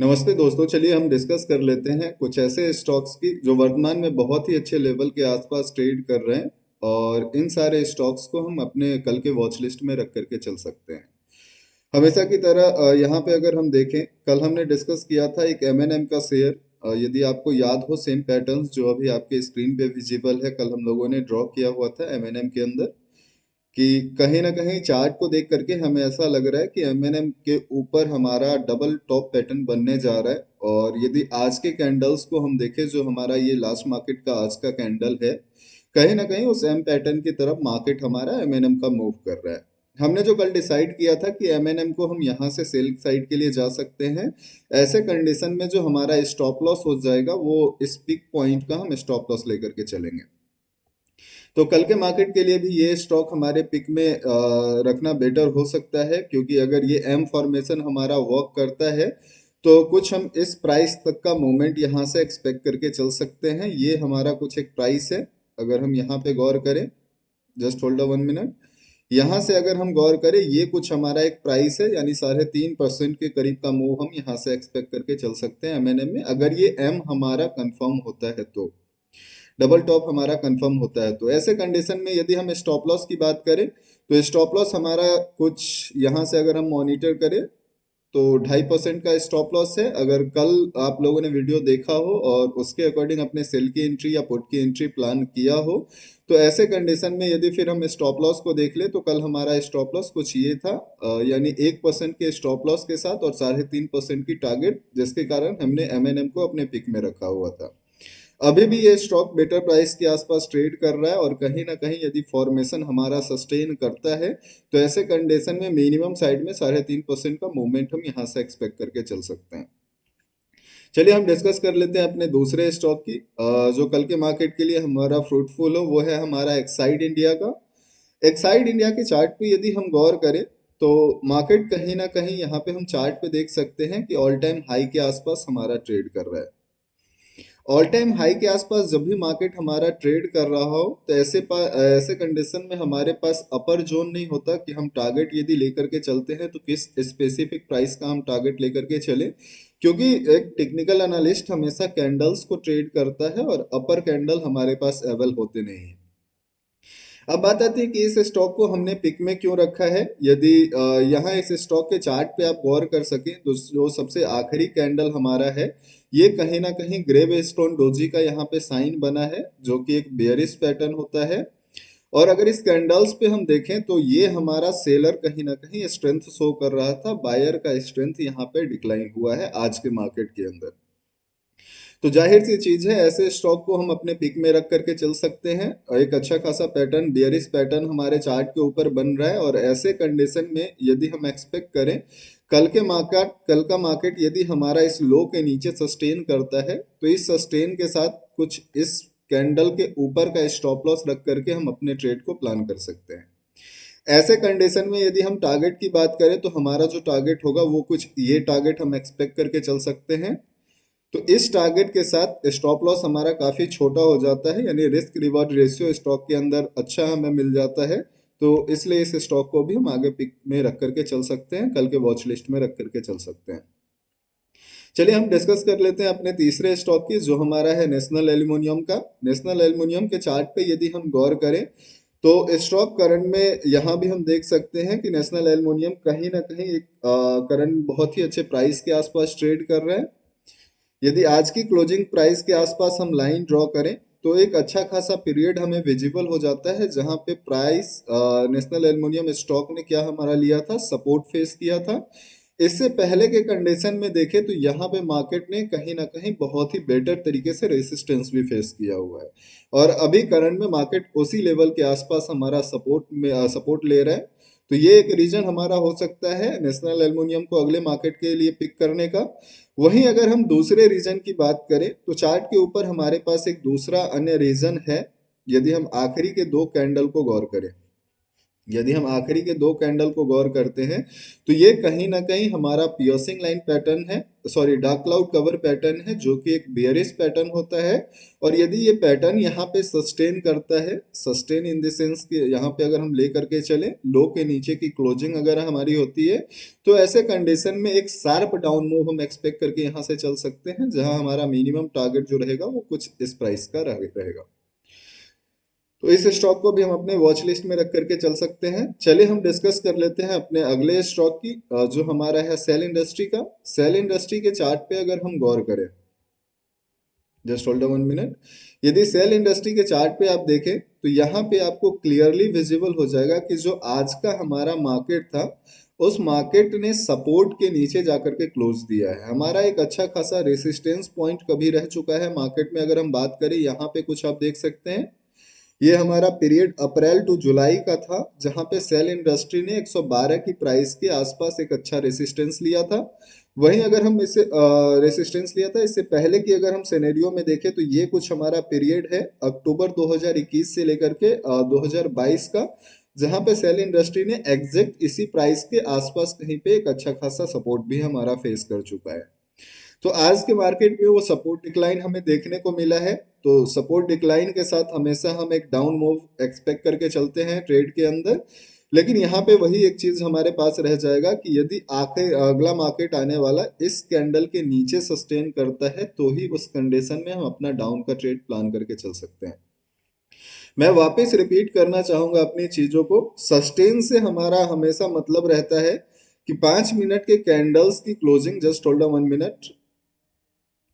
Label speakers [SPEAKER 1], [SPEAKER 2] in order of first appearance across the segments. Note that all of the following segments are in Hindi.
[SPEAKER 1] नमस्ते दोस्तों, चलिए हम डिस्कस कर लेते हैं कुछ ऐसे स्टॉक्स की जो वर्तमान में बहुत ही अच्छे लेवल के आसपास ट्रेड कर रहे हैं और इन सारे स्टॉक्स को हम अपने कल के वॉच लिस्ट में रख करके चल सकते हैं। हमेशा की तरह यहाँ पे अगर हम देखें, कल हमने डिस्कस किया था एक M&M का शेयर। यदि आपको याद हो, सेम पैटर्न्स जो अभी आपके स्क्रीन पे विजिबल है, कल हम लोगों ने ड्रॉ किया हुआ था M&M के अंदर कि कहीं ना कहीं चार्ट को देख करके हमें ऐसा लग रहा है कि M&M के ऊपर हमारा डबल टॉप पैटर्न बनने जा रहा है। और यदि आज के कैंडल्स को हम देखें, जो हमारा ये लास्ट मार्केट का आज का कैंडल है, कहीं ना कहीं उस एम पैटर्न की तरफ मार्केट हमारा M&M का मूव कर रहा है। हमने जो कल डिसाइड किया था कि M&M को हम यहाँ से सेल साइड के लिए जा सकते हैं, ऐसे कंडीशन में जो हमारा स्टॉप लॉस हो जाएगा वो इस पिक पॉइंट का हम स्टॉप लॉस लेकर के चलेंगे। तो कल के मार्केट के लिए भी ये स्टॉक हमारे पिक में रखना बेटर हो सकता है, क्योंकि अगर ये एम फॉर्मेशन हमारा वर्क करता है तो कुछ हम इस प्राइस तक का मूवमेंट यहाँ से एक्सपेक्ट करके चल सकते हैं। ये हमारा कुछ एक प्राइस है। अगर हम यहाँ पे गौर करें, जस्ट होल्ड 1 मिनट, यहाँ से अगर हम गौर करें, ये कुछ हमारा एक प्राइस है, यानी 3.5% के करीब का मूव हम यहाँ से एक्सपेक्ट करके चल सकते हैं M&M में, अगर ये एम हमारा कंफर्म होता है तो, डबल टॉप हमारा कंफर्म होता है तो। ऐसे कंडीशन में यदि हम स्टॉप लॉस की बात करें तो स्टॉप लॉस हमारा कुछ यहाँ से अगर हम मॉनिटर करें तो 2.5% का स्टॉप लॉस है। अगर कल आप लोगों ने वीडियो देखा हो और उसके अकॉर्डिंग अपने सेल की एंट्री या पुट की एंट्री प्लान किया हो, तो ऐसे कंडीशन में यदि फिर हम स्टॉप लॉस को देख ले तो कल हमारा स्टॉप लॉस कुछ ये था, यानी 1% के स्टॉप लॉस के साथ और 3.5% की टारगेट, जिसके कारण हमने M&M को अपने पिक में रखा हुआ था। अभी भी ये स्टॉक बेटर प्राइस के आसपास ट्रेड कर रहा है और कहीं ना कहीं यदि फॉर्मेशन हमारा सस्टेन करता है तो ऐसे कंडीशन में मिनिमम साइड में 3.5% का मूवमेंट हम यहाँ से एक्सपेक्ट करके चल सकते हैं। चलिए हम डिस्कस कर लेते हैं अपने दूसरे स्टॉक की, जो कल के मार्केट के लिए हमारा फ्रूटफुल हो, वो है हमारा एक्साइड इंडिया का। एक्साइड इंडिया के चार्ट पे यदि हम गौर करें तो मार्केट कहीं ना कहीं यहाँ पे हम चार्ट पे देख सकते हैं कि ऑल टाइम हाई के आसपास हमारा ट्रेड कर रहा है। ऑल टाइम हाई के आसपास जब भी मार्केट हमारा ट्रेड कर रहा हो तो ऐसे कंडीशन में हमारे पास अपर जोन नहीं होता कि हम टारगेट यदि लेकर के चलते हैं तो किस स्पेसिफिक प्राइस का हम टारगेट लेकर के चले, क्योंकि एक टेक्निकल एनालिस्ट हमेशा कैंडल्स को ट्रेड करता है और अपर कैंडल हमारे पास अवेल होते नहीं है। अब बात आती है कि इस स्टॉक को हमने पिक में क्यों रखा है। यदि यहाँ इस स्टॉक के चार्ट पे आप गौर कर सकें तो जो सबसे आखिरी कैंडल हमारा है, ये कहीं ना कहीं ग्रेव स्टोन डोजी का यहाँ पे साइन बना है, जो कि एक बेयरिश पैटर्न होता है। और अगर इस कैंडल्स पे हम देखें तो ये हमारा सेलर कहीं ना कहीं स्ट्रेंथ शो कर रहा था, बायर का स्ट्रेंथ यहाँ पे डिक्लाइन हुआ है आज के मार्केट के अंदर। तो जाहिर सी चीज है, ऐसे स्टॉक को हम अपने पिक में रख करके चल सकते हैं। एक अच्छा खासा पैटर्न, बियरिश पैटर्न हमारे चार्ट के ऊपर बन रहा है और ऐसे कंडीशन में यदि हम एक्सपेक्ट करें कल का मार्केट यदि हमारा इस लो के नीचे सस्टेन करता है तो इस सस्टेन के साथ कुछ इस कैंडल के ऊपर का स्टॉप लॉस रख करके हम अपने ट्रेड को प्लान कर सकते हैं। ऐसे कंडीशन में यदि हम टारगेट की बात करें तो हमारा जो टारगेट होगा वो कुछ ये टारगेट हम एक्सपेक्ट करके चल सकते हैं। तो इस टारगेट के साथ स्टॉप लॉस हमारा काफी छोटा हो जाता है, यानी रिस्क रिवॉर्ड रेशियो स्टॉक के अंदर अच्छा हमें मिल जाता है। तो इसलिए इस स्टॉक को भी हम आगे पिक में रख करके चल सकते हैं, कल के वॉच लिस्ट में रख करके चल सकते हैं। चलिए हम डिस्कस कर लेते हैं अपने तीसरे स्टॉक की, जो हमारा है नेशनल एल्युमिनियम का। नेशनल एल्युमिनियम के चार्ट पे यदि हम गौर करें तो स्टॉक करंट में यहाँ भी हम देख सकते हैं कि नेशनल एल्युमिनियम कहीं ना कहीं एक करंट बहुत ही अच्छे प्राइस के आसपास ट्रेड कर रहा है। यदि आज की क्लोजिंग प्राइस के आसपास हम लाइन ड्रॉ करें तो एक अच्छा खासा पीरियड हमें विजिबल हो जाता है, जहां पे प्राइस नेशनल एल्युमिनियम स्टॉक ने क्या हमारा लिया था, सपोर्ट फेस किया था। इससे पहले के कंडीशन में देखें तो यहाँ पे मार्केट ने कहीं ना कहीं बहुत ही बेटर तरीके से रेसिस्टेंस भी फेस किया हुआ है और अभी करंट में मार्केट उसी लेवल के आसपास हमारा सपोर्ट ले रहा है। तो ये एक रीजन हमारा हो सकता है नेशनल एल्युमिनियम को अगले मार्केट के लिए पिक करने का। वहीं अगर हम दूसरे रीजन की बात करें तो चार्ट के ऊपर हमारे पास एक दूसरा अन्य रीजन है। यदि हम आखिरी के दो कैंडल को गौर करें यदि हम आखिरी के दो कैंडल को गौर करते हैं तो ये कहीं ना कहीं हमारा पियर्सिंग लाइन पैटर्न है, sorry dark cloud cover pattern है, जो कि एक बेयरिश पैटर्न होता है। और यदि ये पैटर्न यहाँ पे सस्टेन करता है, सस्टेन इन द सेंस कि यहाँ पे अगर हम ले करके चले, लो के नीचे की क्लोजिंग अगर हमारी होती है, तो ऐसे कंडीशन में एक शार्प डाउन मूव हम एक्सपेक्ट करके यहाँ से चल सकते हैं, जहाँ हमारा मिनिमम टारगेट जो रहेगा वो कुछ इस प्राइस का रहेगा। तो इस स्टॉक को भी हम अपने वॉच लिस्ट में रख करके चल सकते हैं। चलिए हम डिस्कस कर लेते हैं अपने अगले स्टॉक की, जो हमारा है सेल इंडस्ट्री का। सेल इंडस्ट्री के चार्ट पे अगर हम गौर करें, जस्ट होल्ड 1 मिनट, यदि सेल इंडस्ट्री के चार्ट पे आप देखें तो यहाँ पे आपको क्लियरली विजिबल हो जाएगा कि जो आज का हमारा मार्केट था, उस मार्केट ने सपोर्ट के नीचे जाकर के क्लोज दिया है। हमारा एक अच्छा खासा रेसिस्टेंस पॉइंट कभी रह चुका है मार्केट में, अगर हम बात करें यहाँ पे कुछ आप देख सकते हैं, ये हमारा पीरियड अप्रैल टू जुलाई का था, जहां पे सेल इंडस्ट्री ने 112 की प्राइस के आसपास एक अच्छा रेसिस्टेंस लिया था। वहीं अगर हम इसे रेसिस्टेंस लिया था, इससे पहले की अगर हम सिनेरियो में देखें तो ये कुछ हमारा पीरियड है अक्टूबर 2021 से लेकर के 2022 का, जहां पे सेल इंडस्ट्री ने एग्जैक्ट इसी प्राइस के आसपास कहीं पे एक अच्छा खासा सपोर्ट भी हमारा फेस कर चुका है। तो आज के मार्केट में वो सपोर्ट डिक्लाइन हमें देखने को मिला है। तो सपोर्ट डिक्लाइन के साथ हमेशा हम एक डाउन मूव एक्सपेक्ट करके चलते हैं ट्रेड के अंदर। लेकिन यहाँ पे वही एक चीज हमारे पास रह जाएगा कि यदि आखिर अगला मार्केट आने वाला इस कैंडल के नीचे सस्टेन करता है, तो ही उस कंडीशन में हम अपना डाउन का ट्रेड प्लान करके चल सकते हैं। मैं वापस रिपीट करना चाहूंगा अपनी चीजों को। सस्टेन से हमारा हमेशा मतलब रहता है कि 5 मिनट के कैंडल्स की क्लोजिंग, जस्ट होल्ड 1 मिनट,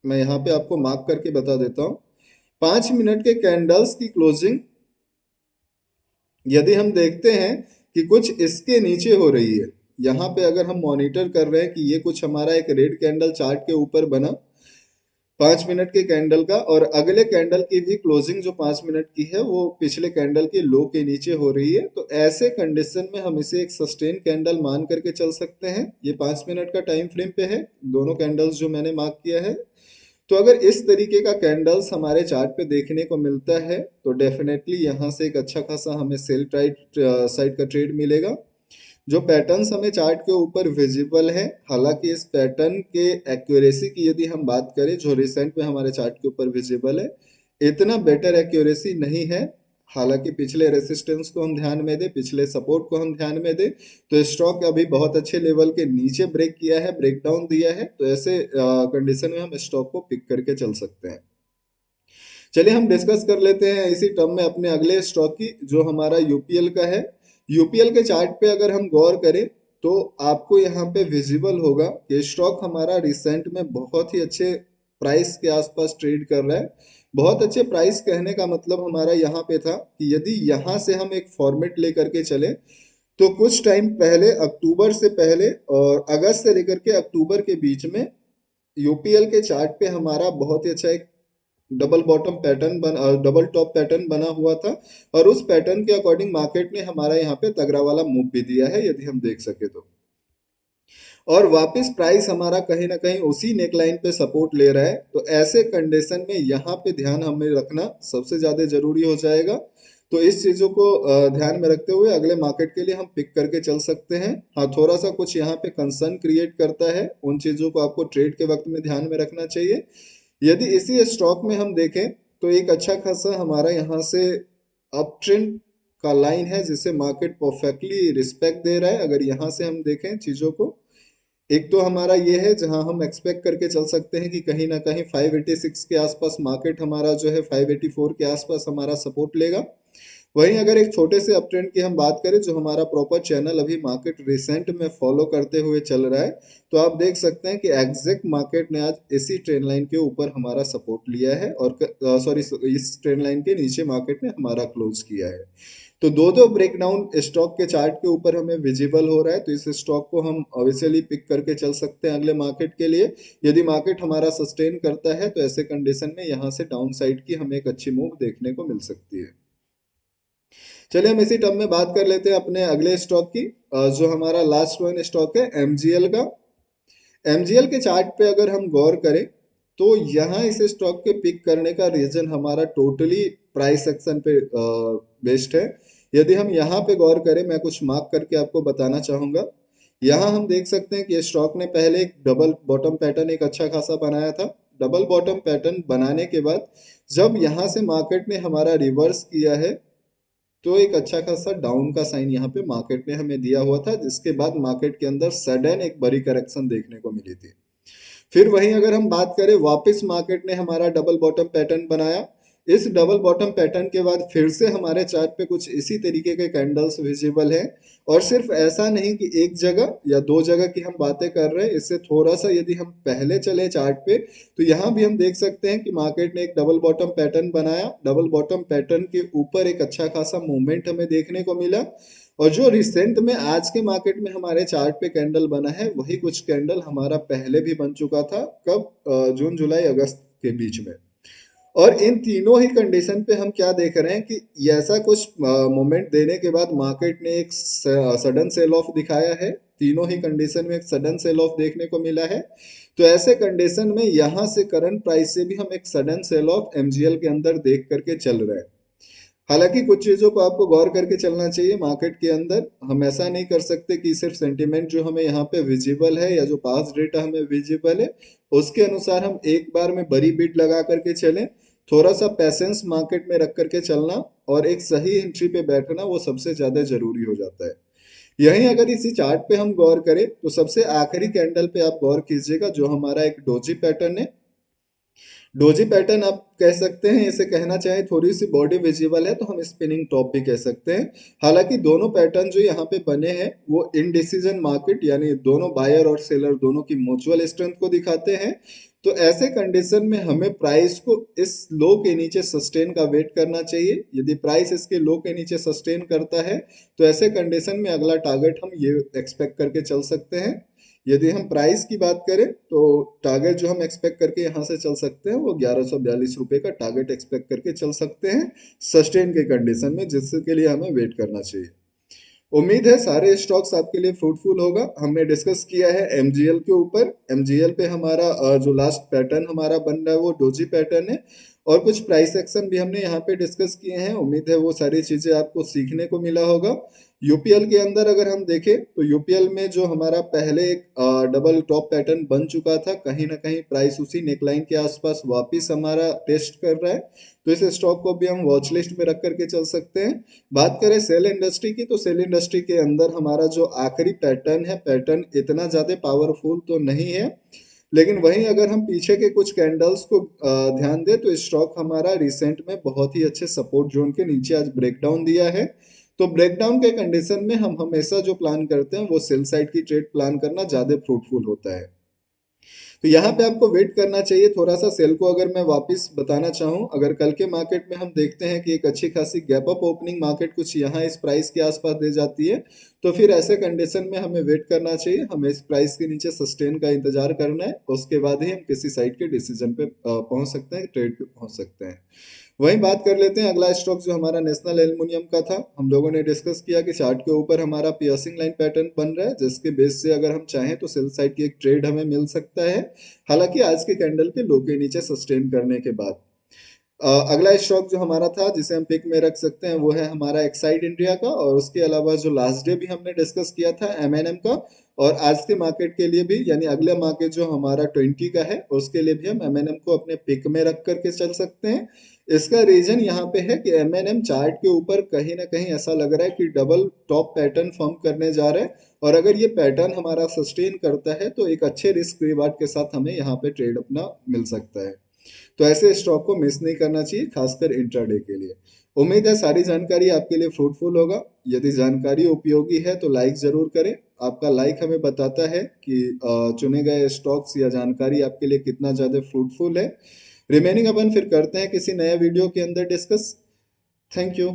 [SPEAKER 1] मैं यहाँ पे आपको मार्क करके बता देता हूँ। 5 मिनट के कैंडल्स की क्लोजिंग यदि हम देखते हैं कि कुछ इसके नीचे हो रही है, यहाँ पे अगर हम मॉनिटर कर रहे हैं कि ये कुछ हमारा एक रेड कैंडल चार्ट के ऊपर बना 5 मिनट के कैंडल का, और अगले कैंडल की भी क्लोजिंग जो 5 मिनट की है वो पिछले कैंडल के लो के नीचे हो रही है, तो ऐसे कंडीशन में हम इसे एक सस्टेन कैंडल मान करके चल सकते हैं। ये 5 मिनट का टाइम फ्रेम पे है, दोनों कैंडल्स जो मैंने मार्क किया है। तो अगर इस तरीके का कैंडल्स हमारे चार्ट पे देखने को मिलता है, तो डेफिनेटली यहाँ से एक अच्छा खासा हमें सेल टाइट साइड का ट्रेड मिलेगा। जो पैटर्न्स हमें चार्ट के ऊपर विजिबल है, हालांकि इस पैटर्न के एक्यूरेसी की यदि हम बात करें, जो रिसेंट में हमारे चार्ट के ऊपर विजिबल है, इतना बेटर एक्यूरेसी नहीं है। हालांकि पिछले रेसिस्टेंस को हम ध्यान में दें, पिछले सपोर्ट को हम ध्यान में दें, तो स्टॉक अभी बहुत अच्छे लेवल के नीचे ब्रेक किया है, ब्रेकडाउन दिया है, तो ऐसे कंडीशन में हम स्टॉक को पिक करके चल सकते हैं। चलिए हम डिस्कस कर लेते हैं इसी टर्म में अपने अगले स्टॉक की, जो हमारा यूपीएल का है। यूपीएल के चार्ट पे अगर हम गौर करें तो आपको यहाँ पे विजिबल होगा कि स्टॉक हमारा रिसेंट में बहुत ही अच्छे प्राइस के आसपास ट्रेड कर रहा है। बहुत अच्छे प्राइस कहने का मतलब हमारा यहाँ पे था कि यदि यहाँ से हम एक फॉर्मेट लेकर के चले, तो कुछ टाइम पहले, अक्टूबर से पहले और अगस्त से लेकर के अक्टूबर के बीच में यूपीएल के चार्ट पे हमारा बहुत ही अच्छा एक double bottom pattern double top pattern बना हुआ था, और उस पैटर्न के अकॉर्डिंग मार्केट ने हमारा यहाँ पे तगड़ा वाला मूव भी दिया है, यदि हम देख सके तो। और वापस प्राइस हमारा कहीं ना कहीं उसी नेकलाइन पे सपोर्ट ले रहा है, तो ऐसे कंडीशन में यहाँ पे ध्यान हमें रखना सबसे ज्यादा जरूरी हो जाएगा। तो इस चीजों को ध्यान में रखते हुए अगले मार्केट के लिए हम पिक करके चल सकते हैं। हाँ, थोड़ा सा कुछ यहाँ पे कंसर्न क्रिएट करता है, उन चीजों को आपको ट्रेड के वक्त में ध्यान में रखना चाहिए। यदि इसी स्टॉक में हम देखें तो एक अच्छा खासा हमारा यहाँ से अप ट्रेंड का लाइन है, जिसे मार्केट परफेक्टली रिस्पेक्ट दे रहा है। अगर यहाँ से हम देखें चीजों को, एक तो हमारा ये है जहां हम एक्सपेक्ट करके चल सकते हैं कि कहीं ना कहीं 586 के आसपास मार्केट हमारा जो है 584 के आसपास हमारा सपोर्ट लेगा। वहीं अगर एक छोटे से अप ट्रेंड की हम बात करें, जो हमारा प्रॉपर चैनल अभी मार्केट रिसेंट में फॉलो करते हुए चल रहा है, तो आप देख सकते हैं कि एग्जैक्ट मार्केट ने आज इसी ट्रेंड लाइन के ऊपर हमारा सपोर्ट लिया है, और सॉरी इस ट्रेंड लाइन के नीचे मार्केट ने हमारा क्लोज किया है। तो दो दो ब्रेकडाउन स्टॉक के चार्ट के ऊपर हमें विजिबल हो रहा है, तो इस स्टॉक को हम ऑब्वियसली पिक करके चल सकते हैं अगले मार्केट के लिए। यदि मार्केट हमारा सस्टेन करता है, तो ऐसे कंडीशन में यहाँ से डाउन साइड की हमें एक अच्छी मूव देखने को मिल सकती है। चलिए हम इसी टर्म में बात कर लेते हैं अपने अगले स्टॉक की, जो हमारा लास्ट वन स्टॉक है एमजीएल का। एमजीएल के चार्ट पे अगर हम गौर करें, तो यहाँ इस स्टॉक के पिक करने का रीजन हमारा टोटली प्राइस एक्शन पे बेस्ड है। यदि हम यहाँ पे गौर करें, मैं कुछ मार्क करके आपको बताना चाहूंगा। यहाँ हम देख सकते हैं कि ये स्टॉक ने पहले एक डबल बॉटम पैटर्न एक अच्छा खासा बनाया था। डबल बॉटम पैटर्न बनाने के बाद जब यहाँ से मार्केट ने हमारा रिवर्स किया है, तो एक अच्छा खासा डाउन का साइन यहाँ पे मार्केट ने हमें दिया हुआ था, जिसके बाद मार्केट के अंदर सडन एक बड़ी करेक्शन देखने को मिली थी। फिर वहीं अगर हम बात करें, वापस मार्केट ने हमारा डबल बॉटम पैटर्न बनाया। इस डबल बॉटम पैटर्न के बाद फिर से हमारे चार्ट पे कुछ इसी तरीके के कैंडल्स विजिबल हैं। और सिर्फ ऐसा नहीं कि एक जगह या दो जगह की हम बातें कर रहे हैं, इससे थोड़ा सा यदि हम पहले चले चार्ट पे, तो यहाँ भी हम देख सकते हैं कि मार्केट ने एक डबल बॉटम पैटर्न बनाया। डबल बॉटम पैटर्न के ऊपर एक अच्छा खासा मूवमेंट हमें देखने को मिला। और जो रिसेंट में आज के मार्केट में हमारे चार्ट पे कैंडल बना है, वही कुछ कैंडल हमारा पहले भी बन चुका था। कब? जून जुलाई अगस्त के बीच में। और इन तीनों ही कंडीशन पे हम क्या देख रहे हैं कि ये ऐसा कुछ मोमेंट देने के बाद मार्केट ने एक सडन सेल ऑफ दिखाया है। तीनों ही कंडीशन में एक सडन सेल ऑफ देखने को मिला है। तो ऐसे कंडीशन में यहाँ से करंट प्राइस से भी हम एक सडन सेल ऑफ एमजीएल के अंदर देख करके चल रहे हैं। हालांकि कुछ चीजों को आपको गौर करके चलना चाहिए मार्केट के अंदर। हम ऐसा नहीं कर सकते कि सिर्फ सेंटीमेंट जो हमें यहाँ पे विजिबल है या जो पास डेटा हमें विजिबल है उसके अनुसार हम एक बार में बड़ी बिड लगा करके चलें। थोड़ा सा पैसेंस मार्केट में रख करके चलना और एक सही एंट्री पे बैठना, वो सबसे ज्यादा जरूरी हो जाता है। यहीं अगर इसी चार्ट पे हम गौर करें, तो सबसे आखिरी कैंडल पे आप गौर कीजिएगा, जो हमारा एक डोजी पैटर्न है। डोजी पैटर्न आप कह सकते हैं, इसे कहना चाहे थोड़ी सी बॉडी विजिबल है तो हम स्पिनिंग टॉप भी कह सकते हैं। हालांकि दोनों पैटर्न जो यहाँ पे बने हैं वो इनडिसीजन मार्केट, यानी दोनों बायर और सेलर दोनों की म्यूचुअल स्ट्रेंथ को दिखाते हैं। तो ऐसे कंडीशन में हमें प्राइस को इस लो के नीचे सस्टेन का वेट करना चाहिए। यदि प्राइस इसके लो के नीचे सस्टेन करता है, तो ऐसे कंडीशन में अगला टारगेट हम ये एक्सपेक्ट करके चल सकते हैं। यदि हम प्राइस की बात करें, तो टारगेट जो हम एक्सपेक्ट करके यहाँ से चल सकते हैं वो 1142 रुपए का टारगेट एक्सपेक्ट करके चल सकते हैं सस्टेन के कंडीशन में, जिसके लिए हमें वेट करना चाहिए। उम्मीद है सारे स्टॉक्स आपके लिए फ्रूटफुल होगा। हमने डिस्कस किया है एमजीएल के ऊपर। एमजीएल पे हमारा जो लास्ट पैटर्न हमारा बन रहा है वो डोजी पैटर्न है। और कुछ प्राइस एक्शन भी हमने यहाँ पे डिस्कस किए हैं। उम्मीद है वो सारी चीजें आपको सीखने को मिला होगा। यूपीएल के अंदर अगर हम देखें, तो यूपीएल में जो हमारा पहले एक डबल टॉप पैटर्न बन चुका था, कहीं ना कहीं प्राइस उसी नेकलाइन के आसपास वापस हमारा टेस्ट कर रहा है। तो इस स्टॉक को भी हम वॉच लिस्ट में रख करके चल सकते हैं। बात करें सेल इंडस्ट्री की, तो सेल इंडस्ट्री के अंदर हमारा जो आखिरी पैटर्न है, पैटर्न इतना ज्यादा पावरफुल तो नहीं है। लेकिन वहीं अगर हम पीछे के कुछ कैंडल्स को ध्यान दें, तो स्टॉक हमारा रिसेंट में बहुत ही अच्छे सपोर्ट जोन के नीचे आज ब्रेकडाउन दिया है। तो ब्रेकडाउन के कंडीशन में हम हमेशा जो प्लान करते हैं वो सेल साइड की ट्रेड प्लान करना ज्यादा फ्रूटफुल होता है। तो यहाँ पे आपको वेट करना चाहिए थोड़ा सा। सेल को अगर मैं वापस बताना चाहूँ, अगर कल के मार्केट में हम देखते हैं कि एक अच्छी खासी गैप अप ओपनिंग मार्केट कुछ यहाँ इस प्राइस के आसपास दे जाती है, तो फिर ऐसे कंडीशन में हमें वेट करना चाहिए। हमें इस प्राइस के नीचे सस्टेन का इंतजार करना है, उसके बाद ही हम किसी साइड के डिसीजन पे पहुंच सकते हैं, ट्रेड पे पहुंच सकते हैं। वहीं बात कर लेते हैं अगला स्टॉक जो हमारा नेशनल एल्युमिनियम का था। हम लोगों ने डिस्कस किया कि चार्ट के ऊपर हमारा पियर्सिंग लाइन पैटर्न बन रहा है, जिसके बेस से अगर हम चाहें तो सेल साइड की एक ट्रेड हमें मिल सकता है। हालांकि आज के कैंडल के लो के नीचे सस्टेन करने के बाद अगला स्टॉक जो हमारा था जिसे हम पिक में रख सकते हैं, वो है हमारा एक्साइड इंडिया का। और उसके अलावा जो लास्ट डे भी हमने डिस्कस किया था एमएनएम का। और आज के मार्केट के लिए भी, यानी अगले मार्केट जो हमारा 20 का है, उसके लिए भी हम एमएनएम को अपने पिक में रख करके चल सकते हैं। इसका रीजन यहाँ पे है कि एमएनएम चार्ट के ऊपर कहीं ना कहीं ऐसा लग रहा है कि डबल टॉप पैटर्न फॉर्म करने जा रहा है। और अगर ये पैटर्न हमारा सस्टेन करता है, तो एक अच्छे रिस्क रिवार्ड के साथ हमें यहाँ पे ट्रेड अपना मिल सकता है। तो ऐसे स्टॉक को मिस नहीं करना चाहिए, खासकर इंट्राडे के लिए। उम्मीद है सारी जानकारी आपके लिए फ्रूटफुल होगा। यदि जानकारी उपयोगी है तो लाइक जरूर करें। आपका लाइक हमें बताता है कि चुने गए स्टॉक्स या जानकारी आपके लिए कितना ज्यादा फ्रूटफुल है। रिमेनिंग अपन फिर करते हैं किसी नए वीडियो के अंदर डिस्कस। Thank you.